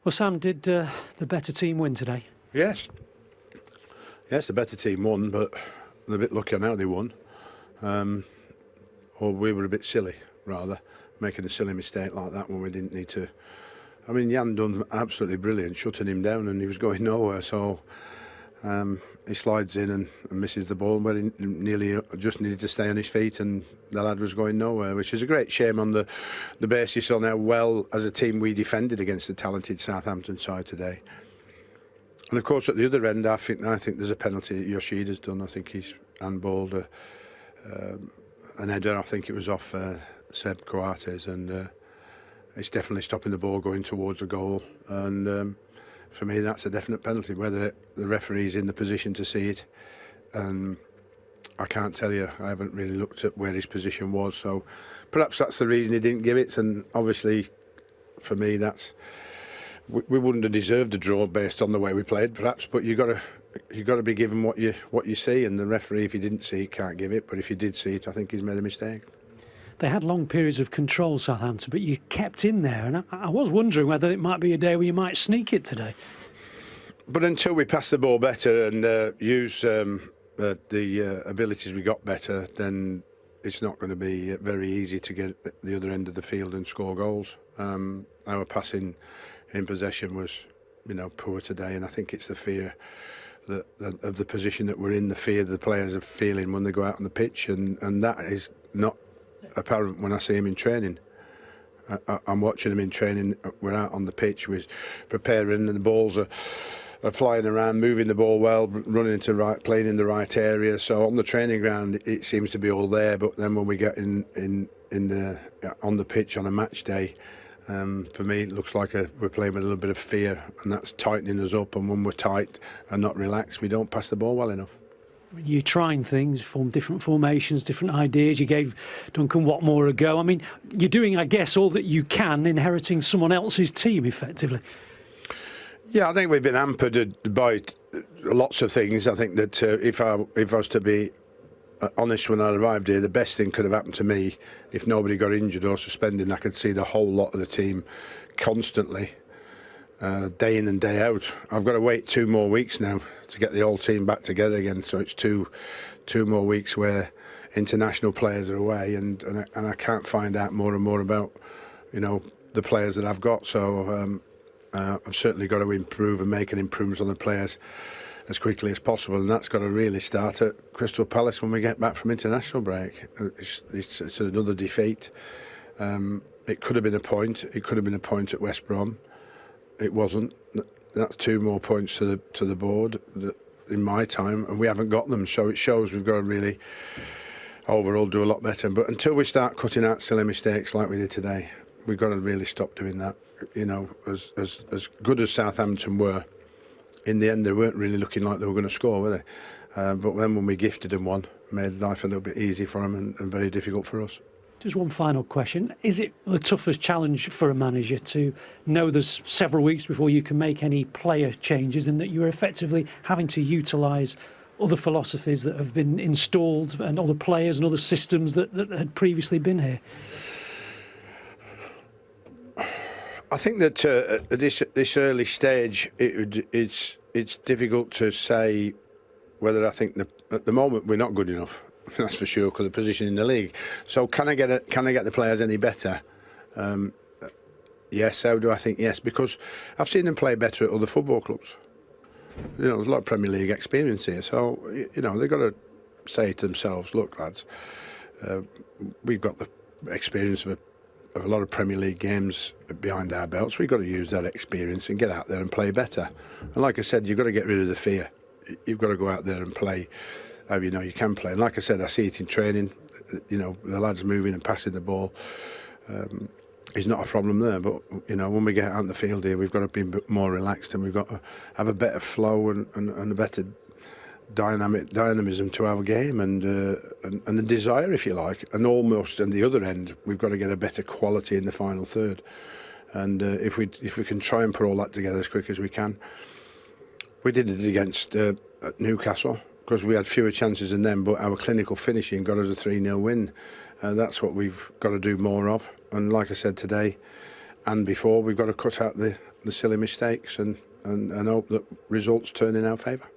Well, Sam, did the better team win today? Yes. Yes, the better team won, but they're a bit lucky on how they won. Or we were a bit silly, rather, making a silly mistake like that when we didn't need to. I mean, Jan done absolutely brilliant, shutting him down, and he was going nowhere. So he slides in and misses the ball where he nearly just needed to stay on his feet, and the lad was going nowhere, which is a great shame on the basis on how well, as a team, we defended against the talented Southampton side today. And of course, at the other end, I think there's a penalty that Yoshida's done. I think he's handballed an header. I think it was off Seb Coates, and it's definitely stopping the ball going towards a goal. And for me, that's a definite penalty. Whether the referee's in the position to see it, I can't tell you. I haven't really looked at where his position was, so perhaps that's the reason he didn't give it. And obviously, for me, we wouldn't have deserved a draw based on the way we played, perhaps. But you got to be given what you see, and the referee, if he didn't see it, can't give it. But if he did see it, I think he's made a mistake. They had long periods of control, Southampton, but you kept in there, and I was wondering whether it might be a day where you might sneak it today. But until we pass the ball better and use the abilities we got better, then it's not going to be very easy to get at the other end of the field and score goals. Our passing in possession was, poor today, and I think it's the fear of the position that we're in, the fear the players are feeling when they go out on the pitch, and that is not apparent when I see him in training. I'm watching him in training. We're out on the pitch, we're preparing, and the balls are flying around, moving the ball well, running to playing in the right area. So on the training ground, it seems to be all there. But then when we get on the pitch on a match day, for me, it looks like we're playing with a little bit of fear, and that's tightening us up. And when we're tight and not relaxed, we don't pass the ball well enough. You're trying things, form different formations, different ideas. You gave Duncan Watmore a go. I mean, you're doing, I guess, all that you can, inheriting someone else's team, effectively. Yeah, I think we've been hampered by lots of things. I think that if I was to be honest, when I arrived here, the best thing could have happened to me if nobody got injured or suspended. I could see the whole lot of the team constantly, day in and day out. I've got to wait 2 more weeks now to get the whole team back together again. So it's two more weeks where international players are away, and I can't find out more and more about the players that I've got. So I've certainly got to improve and make an improvement on the players as quickly as possible, and that's got to really start at Crystal Palace when we get back from international break. It's another defeat. It could have been a point. It could have been a point at West Brom. It wasn't. That's 2 more points to the board in my time, and we haven't got them. So it shows we've got to really overall do a lot better. But until we start cutting out silly mistakes like we did today, we've got to really stop doing that. As good as Southampton were, in the end they weren't really looking like they were going to score, were they? But then when we gifted them one, made life a little bit easy for them and very difficult for us. Just one final question. Is it the toughest challenge for a manager to know there's several weeks before you can make any player changes, and that you're effectively having to utilise other philosophies that have been installed and other players and other systems that had previously been here? I think that at this early stage, it's difficult to say whether I think at the moment we're not good enough. That's for sure, because of the position in the league. So can I get the players any better? Yes. How do I think? Yes, because I've seen them play better at other football clubs. There's a lot of Premier League experience here. So they've got to say to themselves, "Look, lads, we've got the experience of a lot of Premier League games behind our belts. We've got to use that experience and get out there and play better." And like I said, you've got to get rid of the fear. You've got to go out there and play how you can play. And like I said, I see it in training. The lads moving and passing the ball is not a problem there. But when we get out on the field here, we've got to be a bit more relaxed, and we've got to have a better flow and a better dynamism to our game, and a desire, if you like. And almost on the other end, we've got to get a better quality in the final third. And if we can try and put all that together as quick as we can. We did it against Newcastle, because we had fewer chances than them, but our clinical finishing got us a 3-0 win. That's what we've got to do more of. And like I said today, and before, we've got to cut out the silly mistakes and hope that results turn in our favour.